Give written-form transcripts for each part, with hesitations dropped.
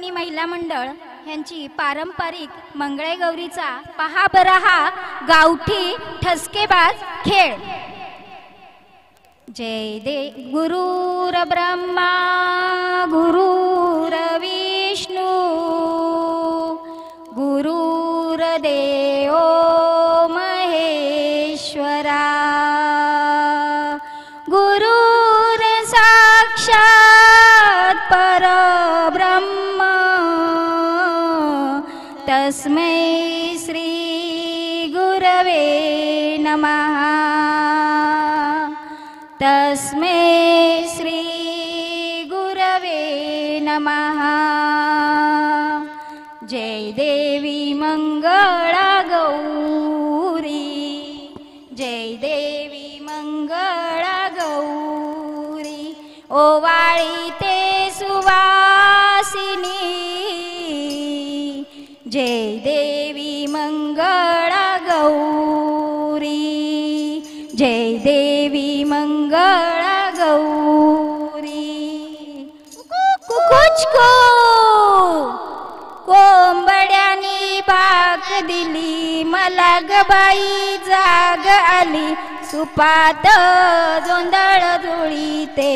Sony महिला मंडळ यांची पारंपरिक मंगळगौरीचा पहा बरा हा गावठी ठसकेबाज खेळ। जय दे गुरुर ब्रह्मा गुरुर विष्णू गुरुर देवो महेश्वरा गुरुर साक्षात परब्रह्म तस्मै श्री गुरवे नमः तस्मै श्री गुरवे नमः। जय देवी मंगळा गौरी जय देवी मंगळा गौरी ओवाळी ते सुवासिनी जय देवी मंगळा गौरी जय देवी मंगळा गौरी। कुकुचको कोंबड्यानी बाक दिली मला ग बाई जाग आली सुपात जोंधळ जोडीते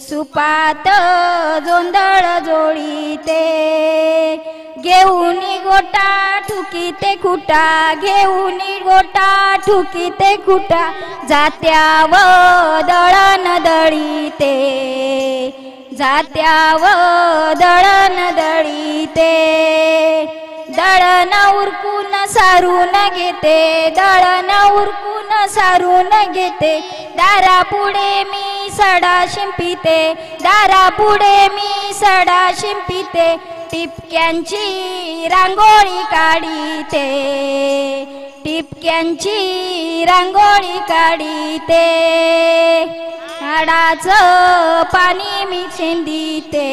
सुपात जोंधळ जोडीते घेऊनी गोटा ठुकीते खुटा घेऊनी गोटा ठुकीते खुटा जात्याव दळण दळीते जात्याव दळण दळीते दळण उरकून सारून घेते दळण उरकून सारून घेते दारा पुढे मी सडा शिंपिते दारा पुढे मी सडा शिंपिते टिपक्यांची रांगोळी काढीते टिपक्यांची रांगोळी काढीते हाडाचं पाणी मी शेंदीते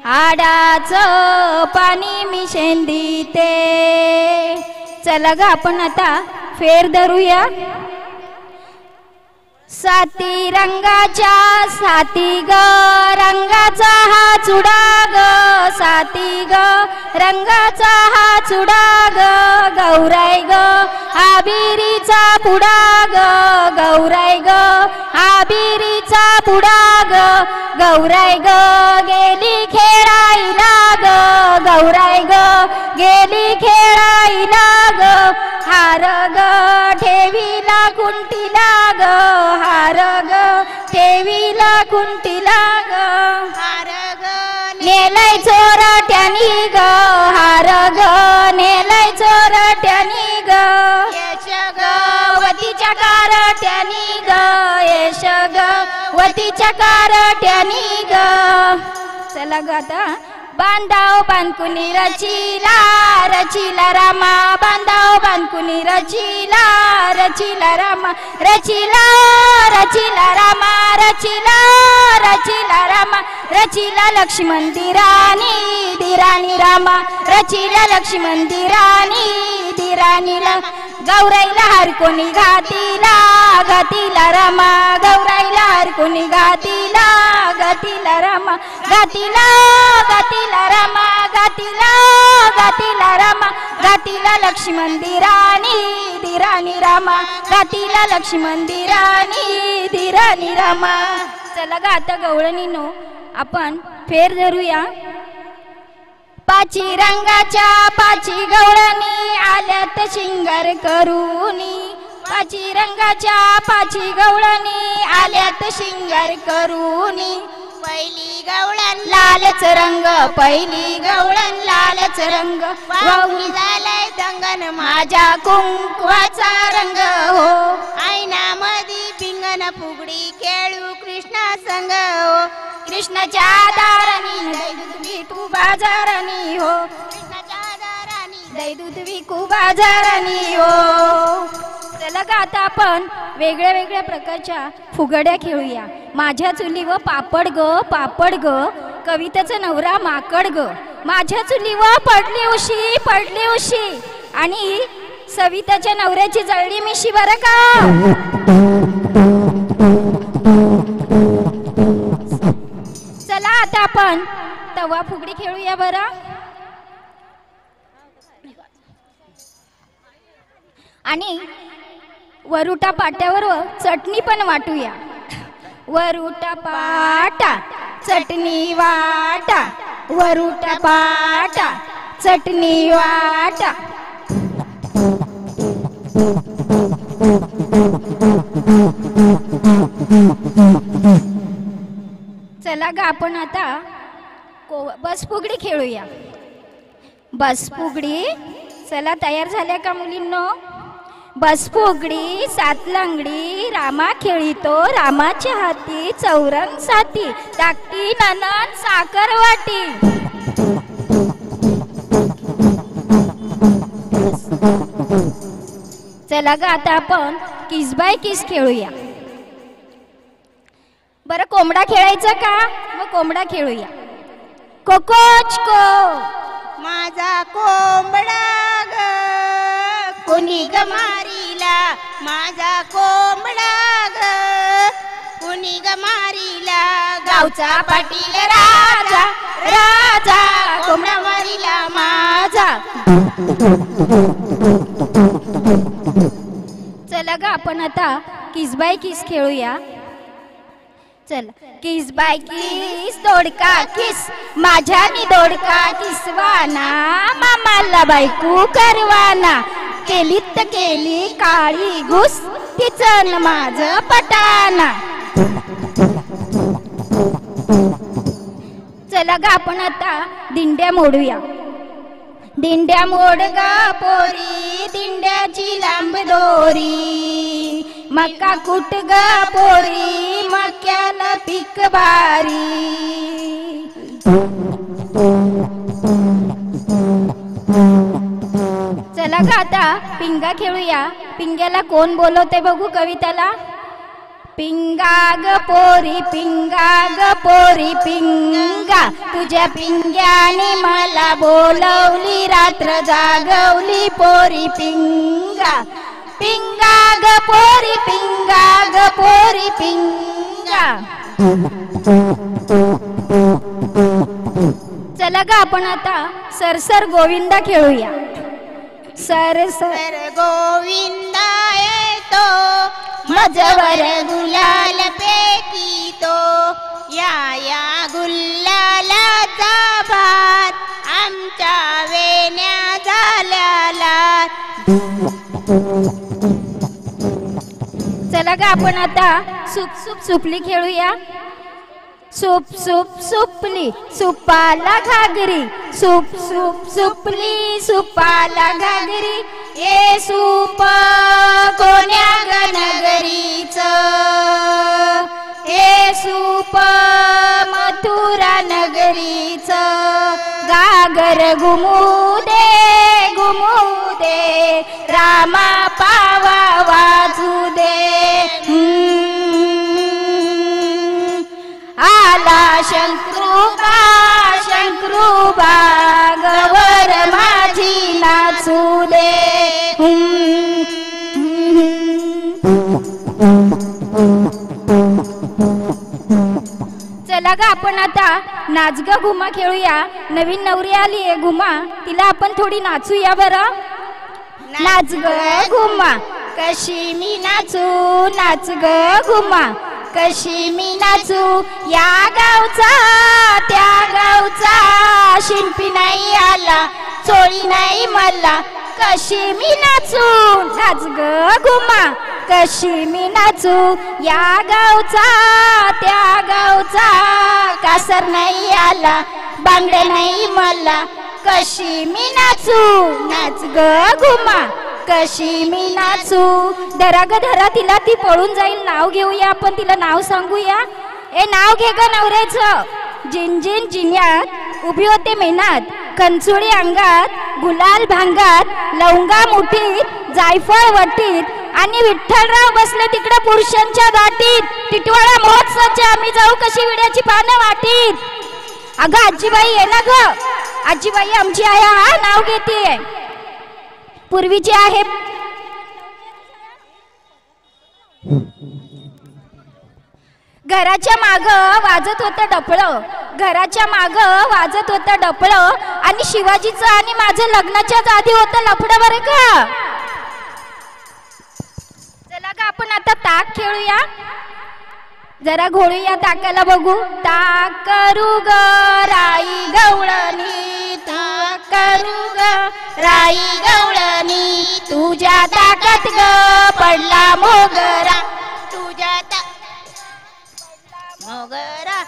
हाडाचं पाणी मी शेंदीते। चला ग आपण आता फेर धरूया। साती रंगाच्या साती ग रंगाचा हा चुडा ग साती ग रंगाचा हा चुडा ग गौराई ग आबिरीचा पुडा ग गौराई ग आबिरीचा पुडा ग गौराई ग गेली खेळायला ग गौराई ग गेली खेळायला ग हार ग ठेवीला कुंटीला ग हार ग ठेवीला कुंटीला ग हार ग नेलय चोरट्यानी ग हार ग नेलय चोरट्यानी ग यश ग वतीच्या कारट्यानी ग यश ग वतीच्या कारट्यानी ग। चला ग आता बांधाव बांधकुनी रचिला रचिला रामा बांधाव बांधकुनी रचिला रचिला रामा रचिला रचिला रामा रचिला रचिला रामा रचिला लक्ष्मण दिराणी दिराणी रामा रचिला लक्ष्मण दिराणी दिराणीला गौराईला हार कोणी घातीला घातीला रामा गौराईला हार कोणी घातीला घातीला रामा घातीला घातीला रामा घातीला घातीला रामा घातीला लक्ष्मण दिराणी दिराणी रामा घातीला लक्ष्मण दिराणी दिराणी रामा। चला ग आता गवळणीनो आपण फेर धरूया। पाची रंगाच्या पाची गवळणी आल्यात शिंगार करूनी पाची रंगाच्या पाची गवळणी आल्यात शिंगार करूनी पहिली गवळण लालच रंग पहिली गवळण लालच रंग वाहून झालाय दंगन माझ्या कुंकवाचा रंग हो आईना मधी पिंगन फुगडी खेळू कृष्णा संग हो कृष्णाच्या दारानी दूध विकू बाजारानी हो कृष्णाच्या दारानी दूध विकू बाजारानी हो। चला का आता आपण वेगळ्या वेगळ्या प्रकारच्या फुगड्या खेळूया। माझ्या चुलीवर पापड ग कवितेचा नवरा माकड ग माझ्या चुलीवर पडली उशी आणि सविताच्या नवऱ्याची जळली मिशी बरं का। चला आता आपण तवा फुगडी खेळूया बरं. आणि वरुटा पाट्यावर चटणी पण वाटूया. वरुटा पाटा चटणी वाटा, वरुटा पाटा चटणी वाटा. चला ग आपण आता बस फुगडी खेळूया. बस फुगडी. चला तयार झाल्या का मुलींनो? बस फुगडी सात लंगडी रामा खेळीतो रामाच्या हाती चौरंग साथी धाकटी नणंद साखर वाटी. चला ग आता आपण किस बाय किस खेळूया. बरं कोंबडा खेळायचा का? मग कोंबडा खेळूया. कोकोच को माझा कोंबडा ग कोणी ग मारीला, माझा कोंबडा ग कोणी ग मारीला. गावचा पाटील राजा राजा कोंबडा मारीला माझा. चला ग आपण आता किस बाय किस खेळूया. चल किस बाय किस दोडका किस माझ्यानी दोडका किसवाना मामाला बायकू करवाना. केलीत केली काळी घुस तिचं न माझं पटाना. चला ग आपण आता दिंड्या मोडूया. दिंड्या मोड गा पोरी दिंड्याची लांब दोरी, मका कुट गा पोरी मक्याला पीक भारी. चला ग आता पिंगा खेळूया. पिंग्याला कोण बोलवते बघू कविताला. पिंगा ग पोरी पिंगा तुझ्या पिंग्याने मला बोलवली रात्र जागवली पोरी पिंगा. पिंगा ग पोरी पिंगा. चला ग आपण आता सरसर गोविंदा खेळूया. सरसर गोविंदा येतो मजवर गुलाल पेकीतो. या गुलालाचा भात आमच्या वेण्या झाल्याला. चला ग आपण आता सूप सूप सुपली खेळूया. सूप सूप सुपली सुपाला घागरी, सूप सूप सुपली सुपाला घागरी. ये सूप कोण्या गनगरीच, हे सूप मथुरा नगरीच. गागर घुमू दे रामा पावा वाजू दे. आला शंकरूबा गवर माझी नाचू दे. चला ग आपण आता नाच ग घुमा खेळूया. नवीन नवरी आली आहे घुमा, तिला आपण थोडी नाचूया बरं. नाच ग घुमा कशी मी नाच ग घुमा कशी मी नाचू. या गावचा त्या गावचा शिंपी नाही आला चोळी नाही मला. कशी मी नाच ग घुमा कशी मी नाचू. या गावचा त्या गावचा कासर नाही आला बांगड्या नाही मला. कशी मी नाच ग घुमा कशी मी नाचू. धरा ग धरा तिला, ती पळून जाईल. नाव घेऊया आपण, तिला नाव सांगूया. ए नाव घे ग नवऱ्याचं. जिंजिन जिन्यात उभी होते मेनात, कंचुळी अंगात गुलाल भांगात, लवंगा मुठीत जायफळ वटीत आणि विठ्ठलराव बसले तिकडे पुरुषांच्या दाटीत. टिटवाळा महोत्सवाच्या आम्ही जाऊ कशी विड्याची पानं वाटीत. अगं आजीबाई आहे ना ग, आजीबाई आमची आहे. हा नाव घेते पूर्वीची आहे. घराच्या माग वाजत होतं डफळं, घराच्या माग वाजत होतं डपळं आणि शिवाजीचं आणि माझं लग्नाच्याच आधी होतं लफडं बरं का. चला का आपण आता ताक खेळूया. जरा घोळूया ताकाला बघू. ताक करू ग राई गवळणी, ताक करू ग राई गवळणी, तुझ्या ताकात ग पडला मोगरा, तुझ्या मोगरा.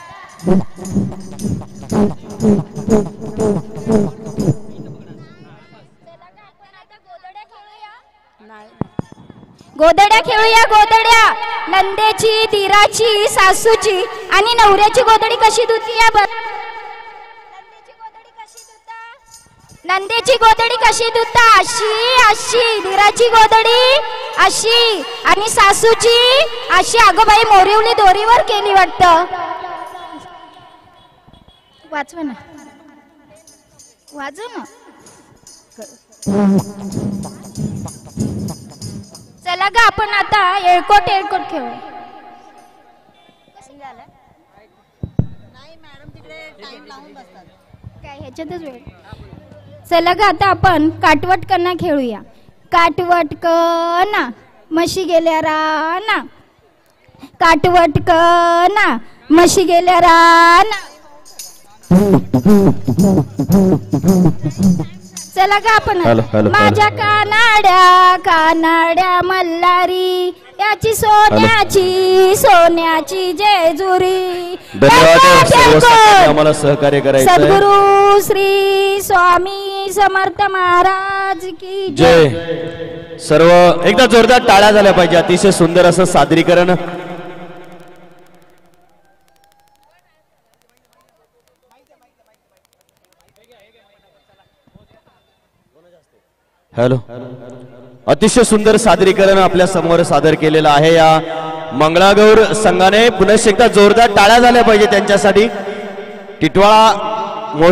गोदड्या खेळूया गोदड्या. नंदेची, दिराची, सासूची आणि नवऱ्याची गोदडी कशी धुती या बर. नंदेची गोदडी कशी धुता? अशी अशी. दिराची गोदडी अशी आणि सासूची अशी. अगं बाई मोरिवली दोरीवर केली वाटतं. वाचवा ना, वाजव ना. चला ग आपण आता येळकोट येळकोट खेळू. काय ह्याच्यातच वेळ. चला ग आता आपण काटवट कना खेळूया. काटवट कना म्हशी गेल्या राना, काटवट कना म्हशी गेल्या राना. चला का आपण माझ्या कानाड्या कानाड्या मल्हारी, याची सोन्याची सोन्याची जेजुरी. आम्हाला सहकार्य करायचं. सद्गुरु श्री स्वामी समर्थ महाराज की जय. सर्व एकदा जोरदार टाळ्या झाल्या पाहिजे. अतिशय सुंदर असं सादरीकरण. हॅलो. अतिशय सुंदर सादरीकरण आपल्या समोर सादर केलेलं आहे या मंगळागौर संघाने. पुन्हा एकदा जोरदार टाळ्या झाल्या पाहिजे त्यांच्यासाठी. टिटवाळा